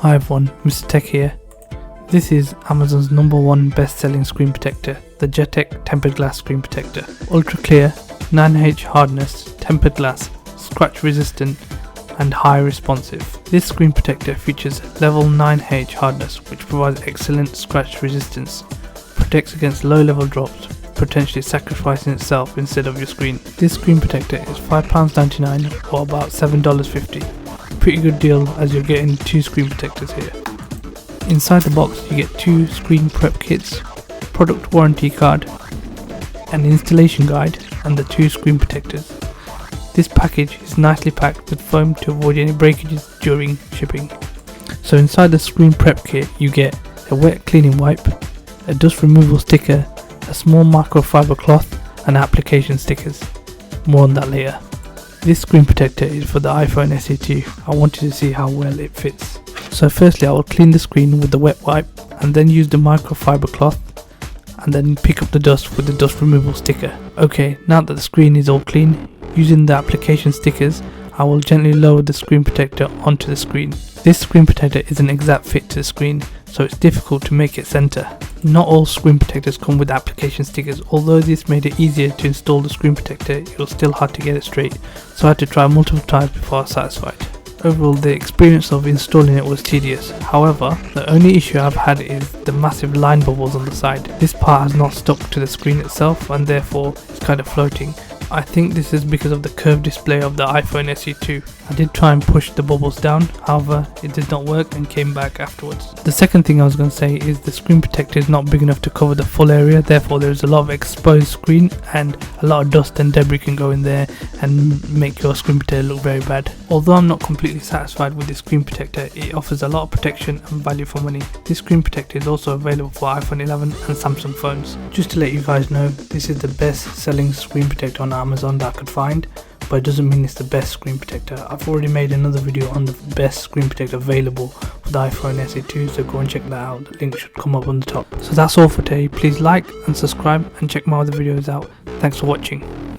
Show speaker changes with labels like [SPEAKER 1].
[SPEAKER 1] Hi everyone, MrTech here. This is Amazon's #1 best-selling screen protector, the Jetech tempered glass screen protector. Ultra clear, 9H hardness, tempered glass, scratch resistant and high responsive. This screen protector features level 9H hardness, which provides excellent scratch resistance, protects against low level drops, potentially sacrificing itself instead of your screen. This screen protector is £5.99 or about $7.50. Pretty good deal as you're getting 2 screen protectors here. Inside the box you get 2 screen prep kits, product warranty card, an installation guide and the 2 screen protectors. This package is nicely packed with foam to avoid any breakages during shipping. So inside the screen prep kit you get a wet cleaning wipe, a dust removal sticker, a small microfiber cloth and application stickers. More on that later. This screen protector is for the iPhone SE2. I wanted to see how well it fits. So firstly I will clean the screen with the wet wipe and then use the microfiber cloth and then pick up the dust with the dust removal sticker. Okay, now that the screen is all clean, using the application stickers I will gently lower the screen protector onto the screen. This screen protector is an exact fit to the screen, so it's difficult to make it center. Not all screen protectors come with application stickers. Although this made it easier to install the screen protector, it was still hard to get it straight, so I had to try multiple times before I was satisfied. Overall, the experience of installing it was tedious. However, the only issue I've had is the massive line bubbles on the side. This part has not stuck to the screen itself and therefore it's kind of floating. I think this is because of the curved display of the iPhone SE2. I did try and push the bubbles down, however it did not work and came back afterwards. The second thing I was going to say is the screen protector is not big enough to cover the full area, therefore there is a lot of exposed screen and a lot of dust and debris can go in there and make your screen protector look very bad. Although I'm not completely satisfied with this screen protector, it offers a lot of protection and value for money. This screen protector is also available for iPhone 11 and Samsung phones. Just to let you guys know, this is the best selling screen protector on Amazon that I could find, but it doesn't mean it's the best screen protector. I've already made another video on the best screen protector available for the iPhone SE2, so go and check that out. The link should come up on the top. So that's all for today. Please like and subscribe and check my other videos out. Thanks for watching.